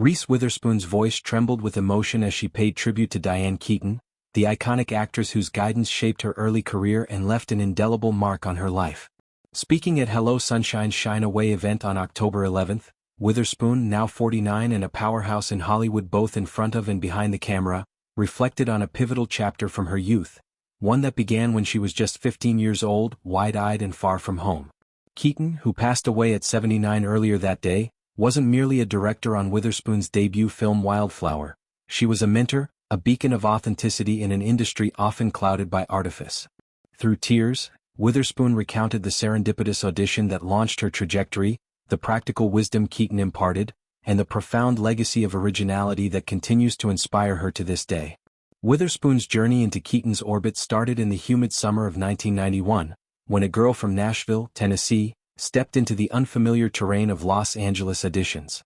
Reese Witherspoon's voice trembled with emotion as she paid tribute to Diane Keaton, the iconic actress whose guidance shaped her early career and left an indelible mark on her life. Speaking at Hello Sunshine's Shine Away event on October 11, Witherspoon, now 49 and a powerhouse in Hollywood both in front of and behind the camera, reflected on a pivotal chapter from her youth, one that began when she was just 15 years old, wide-eyed and far from home. Keaton, who passed away at 79 earlier that day, wasn't merely a director on Witherspoon's debut film Wildflower. She was a mentor, a beacon of authenticity in an industry often clouded by artifice. Through tears, Witherspoon recounted the serendipitous audition that launched her trajectory, the practical wisdom Keaton imparted, and the profound legacy of originality that continues to inspire her to this day. Witherspoon's journey into Keaton's orbit started in the humid summer of 1991, when a girl from Nashville, Tennessee, stepped into the unfamiliar terrain of Los Angeles auditions.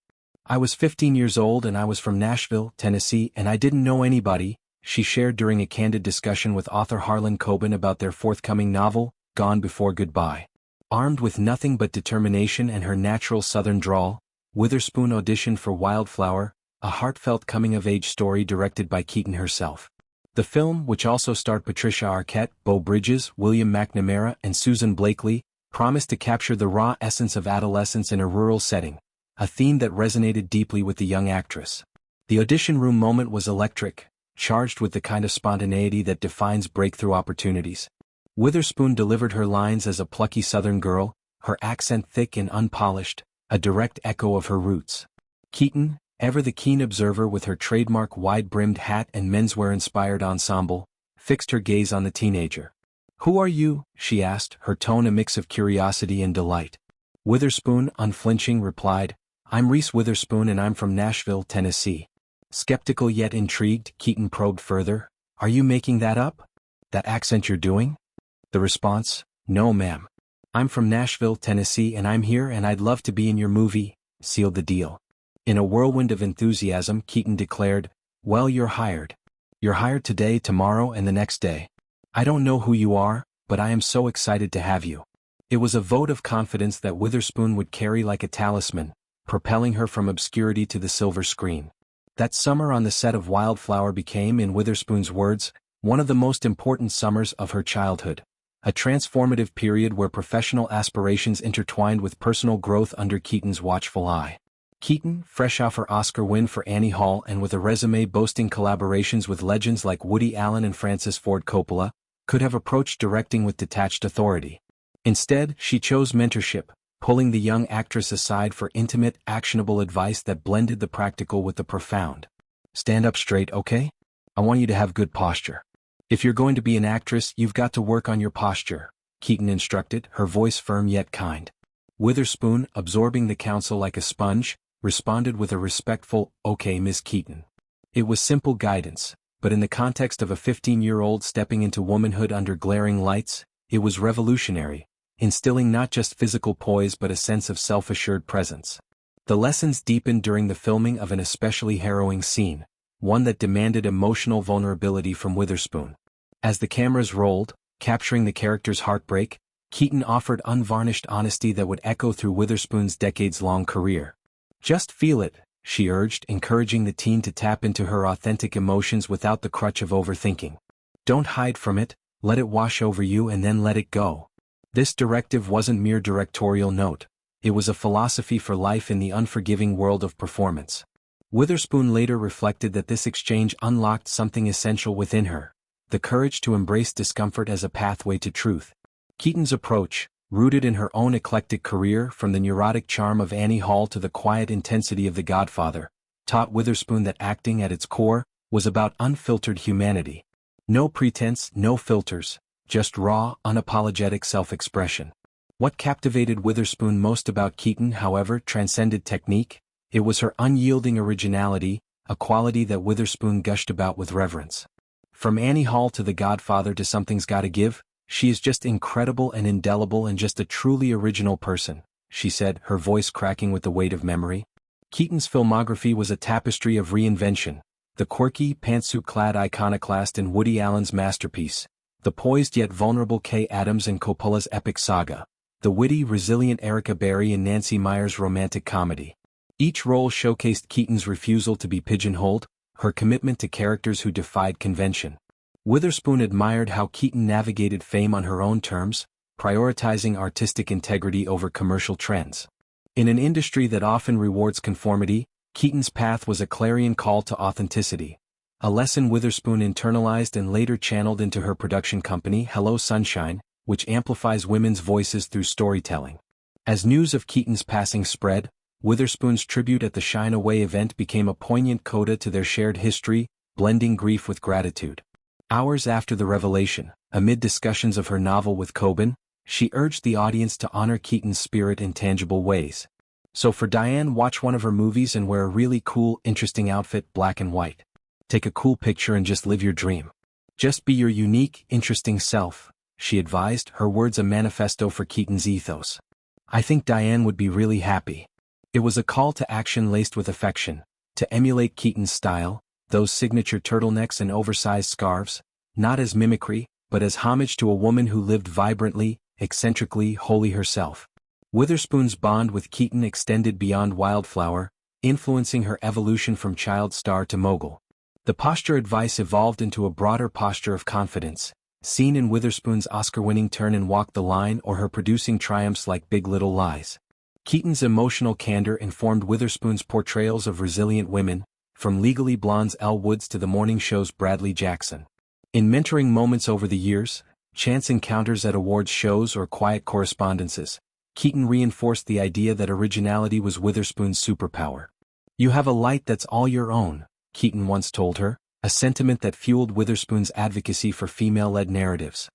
"I was 15 years old and I was from Nashville, Tennessee, and I didn't know anybody," she shared during a candid discussion with author Harlan Coben about their forthcoming novel, Gone Before Goodbye. Armed with nothing but determination and her natural Southern drawl, Witherspoon auditioned for Wildflower, a heartfelt coming-of-age story directed by Keaton herself. The film, which also starred Patricia Arquette, Beau Bridges, William McNamara, and Susan Blakely, promised to capture the raw essence of adolescence in a rural setting, a theme that resonated deeply with the young actress. The audition room moment was electric, charged with the kind of spontaneity that defines breakthrough opportunities. Witherspoon delivered her lines as a plucky Southern girl, her accent thick and unpolished, a direct echo of her roots. Keaton, ever the keen observer with her trademark wide-brimmed hat and menswear-inspired ensemble, fixed her gaze on the teenager. "Who are you?" she asked, her tone a mix of curiosity and delight. Witherspoon, unflinching, replied, "I'm Reese Witherspoon and I'm from Nashville, Tennessee." Skeptical yet intrigued, Keaton probed further, "Are you making that up? That accent you're doing?" The response, "No ma'am. I'm from Nashville, Tennessee and I'm here and I'd love to be in your movie," sealed the deal. In a whirlwind of enthusiasm, Keaton declared, "Well, you're hired. You're hired today, tomorrow and the next day. I don't know who you are, but I am so excited to have you." It was a vote of confidence that Witherspoon would carry like a talisman, propelling her from obscurity to the silver screen. That summer on the set of Wildflower became, in Witherspoon's words, one of the most important summers of her childhood. A transformative period where professional aspirations intertwined with personal growth under Keaton's watchful eye. Keaton, fresh off her Oscar win for Annie Hall and with a resume boasting collaborations with legends like Woody Allen and Francis Ford Coppola, could have approached directing with detached authority. Instead, she chose mentorship, pulling the young actress aside for intimate, actionable advice that blended the practical with the profound. "Stand up straight, okay? I want you to have good posture. If you're going to be an actress, you've got to work on your posture," Keaton instructed, her voice firm yet kind. Witherspoon, absorbing the counsel like a sponge, responded with a respectful, "Okay, Miss Keaton." It was simple guidance, but in the context of a 15-year-old stepping into womanhood under glaring lights, it was revolutionary, instilling not just physical poise but a sense of self-assured presence. The lessons deepened during the filming of an especially harrowing scene, one that demanded emotional vulnerability from Witherspoon. As the cameras rolled, capturing the character's heartbreak, Keaton offered unvarnished honesty that would echo through Witherspoon's decades-long career. "Just feel it," she urged, encouraging the teen to tap into her authentic emotions without the crutch of overthinking. "Don't hide from it, let it wash over you and then let it go." This directive wasn't mere directorial note, it was a philosophy for life in the unforgiving world of performance. Witherspoon later reflected that this exchange unlocked something essential within her, the courage to embrace discomfort as a pathway to truth. Keaton's approach, rooted in her own eclectic career from the neurotic charm of Annie Hall to the quiet intensity of The Godfather, taught Witherspoon that acting at its core was about unfiltered humanity. No pretense, no filters, just raw, unapologetic self-expression. What captivated Witherspoon most about Keaton, however, transcended technique. It was her unyielding originality, a quality that Witherspoon gushed about with reverence. "From Annie Hall to The Godfather to Something's Gotta Give, she is just incredible and indelible and just a truly original person," she said, her voice cracking with the weight of memory. Keaton's filmography was a tapestry of reinvention, the quirky, pantsuit-clad iconoclast in Woody Allen's masterpiece, the poised yet vulnerable Kay Adams in Coppola's epic saga, the witty, resilient Erica Berry in Nancy Meyer's romantic comedy. Each role showcased Keaton's refusal to be pigeonholed, her commitment to characters who defied convention. Witherspoon admired how Keaton navigated fame on her own terms, prioritizing artistic integrity over commercial trends. In an industry that often rewards conformity, Keaton's path was a clarion call to authenticity, a lesson Witherspoon internalized and later channeled into her production company Hello Sunshine, which amplifies women's voices through storytelling. As news of Keaton's passing spread, Witherspoon's tribute at the Shine Away event became a poignant coda to their shared history, blending grief with gratitude. Hours after the revelation, amid discussions of her novel with Coben, she urged the audience to honor Keaton's spirit in tangible ways. So for Diane, watch one of her movies and wear a really cool, interesting outfit, black and white. Take a cool picture and just live your dream. Just be your unique, interesting self, she advised, her words a manifesto for Keaton's ethos. I think Diane would be really happy. It was a call to action laced with affection, to emulate Keaton's style, those signature turtlenecks and oversized scarves, not as mimicry, but as homage to a woman who lived vibrantly, eccentrically, wholly herself. Witherspoon's bond with Keaton extended beyond Wildflower, influencing her evolution from child star to mogul. The posture advice evolved into a broader posture of confidence, seen in Witherspoon's Oscar-winning turn in Walk the Line or her producing triumphs like Big Little Lies. Keaton's emotional candor informed Witherspoon's portrayals of resilient women, from Legally Blonde's Elle Woods to the morning show's Bradley Jackson. In mentoring moments over the years, chance encounters at awards shows or quiet correspondences, Keaton reinforced the idea that originality was Witherspoon's superpower. You have a light that's all your own, Keaton once told her, a sentiment that fueled Witherspoon's advocacy for female-led narratives.